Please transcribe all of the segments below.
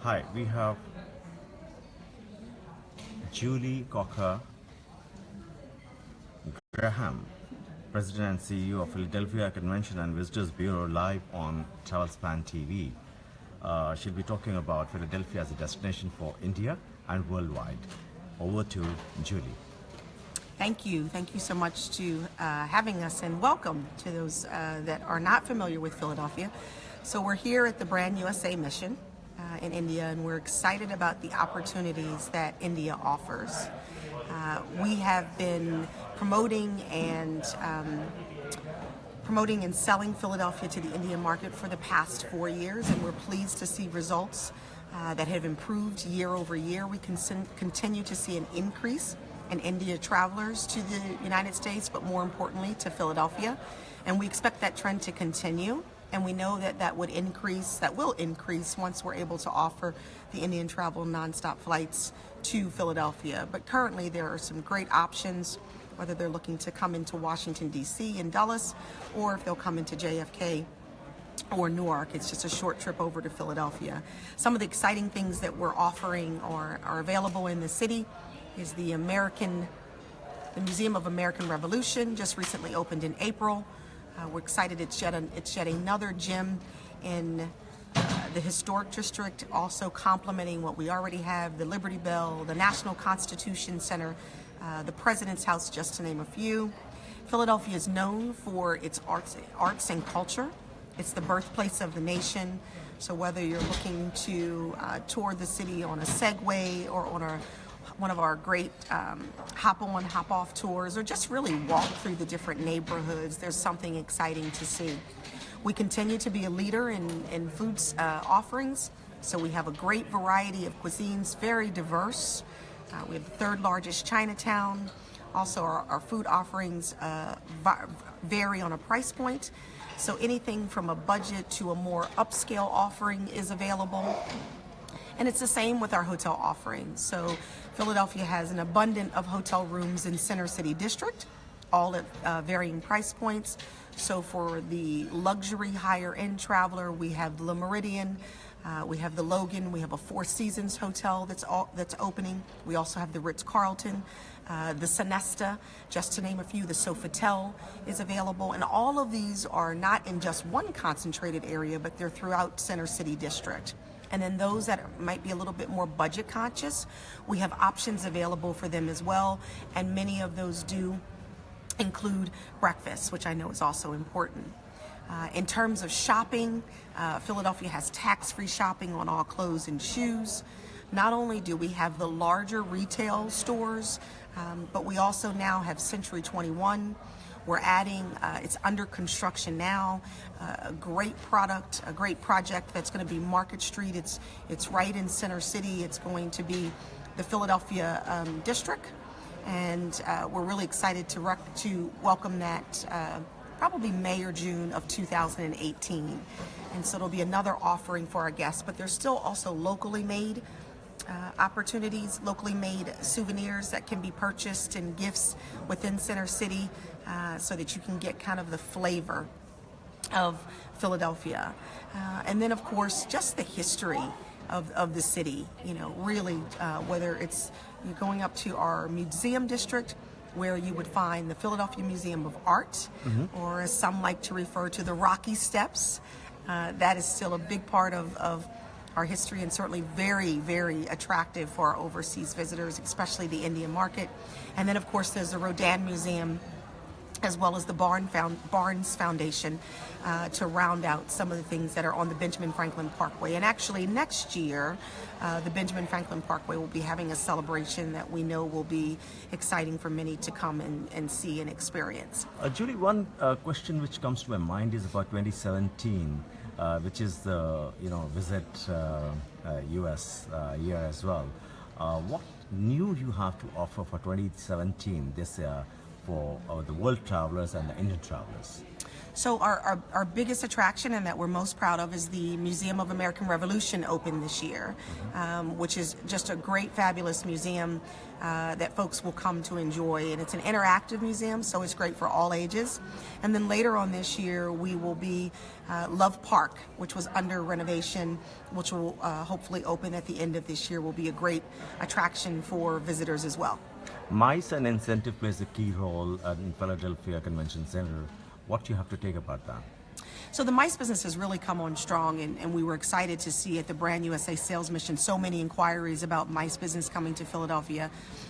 Hi, we have Julie Cocker Graham, President and CEO of Philadelphia Convention and Visitors Bureau, live on Travelspan TV. She'll be talking about Philadelphia as a destination for India and worldwide. Over to Julie. Thank you. Thank you so much to having us, and welcome to those that are not familiar with Philadelphia. So we're here at the Brand USA mission in India, and we're excited about the opportunities that India offers. We have been promoting and selling Philadelphia to the Indian market for the past 4 years, and we're pleased to see results that have improved year over year. We continue to see an increase in India travelers to the United States, but more importantly to Philadelphia, and we expect that trend to continue. And we know that will increase once we're able to offer the Indian travel nonstop flights to Philadelphia. But currently there are some great options, whether they're looking to come into Washington, D.C. and Dulles, or if they'll come into JFK or Newark. It's just a short trip over to Philadelphia. Some of the exciting things that we're offering or are available in the city is the Museum of American Revolution, just recently opened in April. We're excited it's yet another gem in the historic district, also complementing what we already have: the Liberty Bell, the National Constitution Center, the President's House, just to name a few. Philadelphia is known for its arts and culture. It's the birthplace of the nation. So whether you're looking to tour the city on a Segway or on one of our great hop-on, hop-off tours, or just really walk through the different neighborhoods, there's something exciting to see. We continue to be a leader in food offerings, so we have a great variety of cuisines, very diverse. We have the third largest Chinatown. Also, our food offerings vary on a price point, so anything from a budget to a more upscale offering is available. And it's the same with our hotel offerings. So Philadelphia has an abundance of hotel rooms in Center City District, all at varying price points. So for the luxury higher end traveler, we have the Le Méridien, we have the Logan, we have a Four Seasons hotel that's opening. We also have the Ritz-Carlton, the Sonesta, just to name a few. The Sofitel is available, and all of these are not in just one concentrated area, but they're throughout Center City District. And then those that might be a little bit more budget conscious, we have options available for them as well. And many of those do include breakfast, which I know is also important. In terms of shopping, Philadelphia has tax-free shopping on all clothes and shoes. Not only do we have the larger retail stores, but we also now have Century 21. We're adding, it's under construction now, a great project that's going to be Market Street. It's right in Center City. It's going to be the Philadelphia district, and we're really excited to welcome that probably May or June of 2018. And so it'll be another offering for our guests, but there's still also locally made opportunities, locally made souvenirs that can be purchased and gifts within Center City, so that you can get kind of the flavor of Philadelphia. And then of course just the history of the city, really, whether it's you're going up to our museum district, where you would find the Philadelphia Museum of Art, or as some like to refer to, the Rocky Steps. That is still a big part of our history, and certainly very, very attractive for our overseas visitors, especially the Indian market. And then of course there's the Rodin Museum, as well as the Barnes Foundation, to round out some of the things that are on the Benjamin Franklin Parkway. And actually next year, the Benjamin Franklin Parkway will be having a celebration that we know will be exciting for many to come and see and experience. Julie, one question which comes to my mind is about 2017, which is the Visit US year as well. What new you have to offer for 2017 this year for the world travelers and the Indian travelers? So our biggest attraction and that we're most proud of is the Museum of American Revolution opened this year, which is just a great, fabulous museum that folks will come to enjoy. And it's an interactive museum, so it's great for all ages. And then later on this year, we will be Love Park, which was under renovation, which will hopefully open at the end of this year, will be a great attraction for visitors as well. MICE and incentive plays a key role in Philadelphia Convention Center. What do you have to take about that? So the MICE business has really come on strong, and we were excited to see at the Brand USA Sales Mission so many inquiries about MICE business coming to Philadelphia.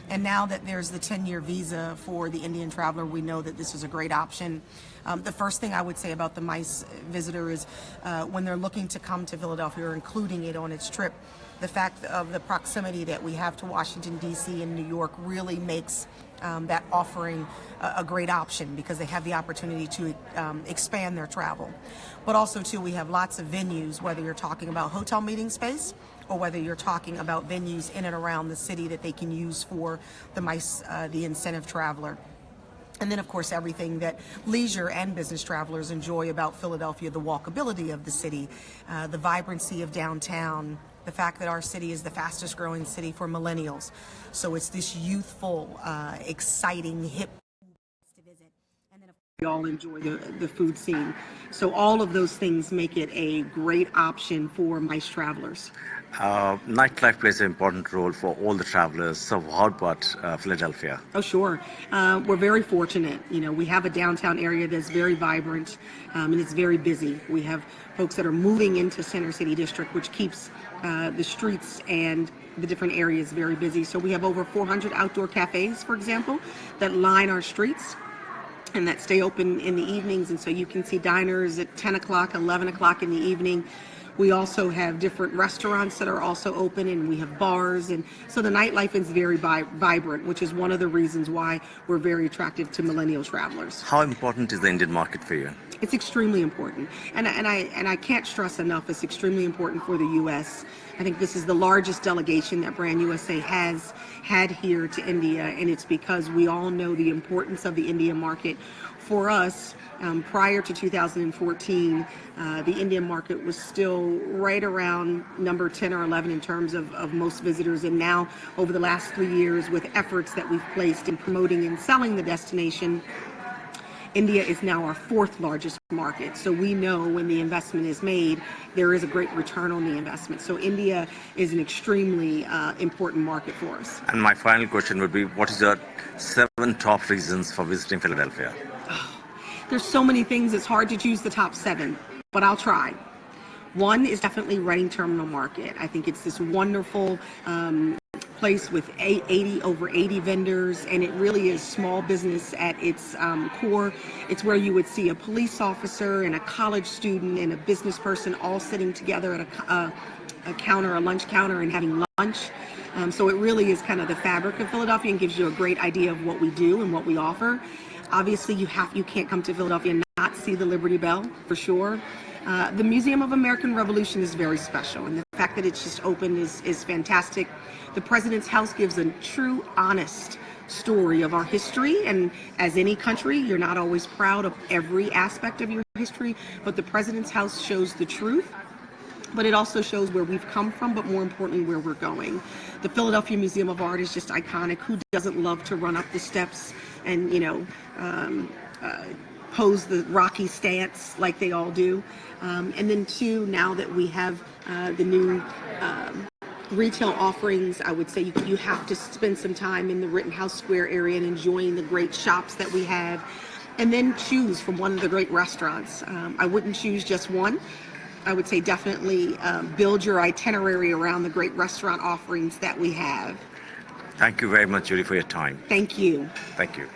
And now that there's the 10-year visa for the Indian traveler, we know that this is a great option. The first thing I would say about the MICE visitor is when they're looking to come to Philadelphia or including it on its trip, the fact of the proximity that we have to Washington, D.C. and New York really makes that offering a great option because they have the opportunity to expand their travel. But also, too, we have lots of venues, whether you're talking about hotel meeting space or whether you're talking about venues in and around the city that they can use for the MICE, the incentive traveler. And then, of course, everything that leisure and business travelers enjoy about Philadelphia, the walkability of the city, the vibrancy of downtown, the fact that our city is the fastest growing city for millennials. So it's this youthful, exciting, hip to visit. And then we all enjoy the food scene. So all of those things make it a great option for MICE travelers. Nightlife plays an important role for all the travelers. So how about Philadelphia? Oh, sure. We're very fortunate. You know, we have a downtown area that's very vibrant and it's very busy. We have folks that are moving into Center City District, which keeps the streets and the different areas very busy. So we have over 400 outdoor cafes, for example, that line our streets and that stay open in the evenings. And so you can see diners at 10 o'clock, 11 o'clock in the evening. We also have different restaurants that are also open, and we have bars, and so the nightlife is very vibrant, which is one of the reasons why we're very attractive to millennial travelers. How important is the Indian market for you? It's extremely important, and I can't stress enough, it's extremely important for the U.S. I think this is the largest delegation that Brand USA has had here to India, and it's because we all know the importance of the Indian market. For us, prior to 2014, the Indian market was still right around number 10 or 11 in terms of most visitors. And now, over the last 3 years, with efforts that we've placed in promoting and selling the destination, India is now our 4th largest market. So we know when the investment is made, there is a great return on the investment. So India is an extremely important market for us. And my final question would be, what is your 7 top reasons for visiting Philadelphia? There's so many things, it's hard to choose the top 7, but I'll try. One is definitely Reading Terminal Market. I think it's this wonderful place with over 80 vendors, and it really is small business at its core. It's where you would see a police officer and a college student and a business person all sitting together at a counter, a lunch counter, and having lunch. So it really is kind of the fabric of Philadelphia and gives you a great idea of what we do and what we offer. Obviously, you can't come to Philadelphia and not see the Liberty Bell, for sure. The Museum of American Revolution is very special, and the fact that it's just open is fantastic. The President's House gives a true, honest story of our history, and as any country, you're not always proud of every aspect of your history, but the President's House shows the truth. But it also shows where we've come from, but more importantly, where we're going. The Philadelphia Museum of Art is just iconic. Who doesn't love to run up the steps and, pose the Rocky stance like they all do? And then 2, now that we have the new retail offerings, I would say you have to spend some time in the Rittenhouse Square area and enjoying the great shops that we have. And then choose from one of the great restaurants. I wouldn't choose just one. I would say definitely build your itinerary around the great restaurant offerings that we have. Thank you very much, Julie, for your time. Thank you. Thank you.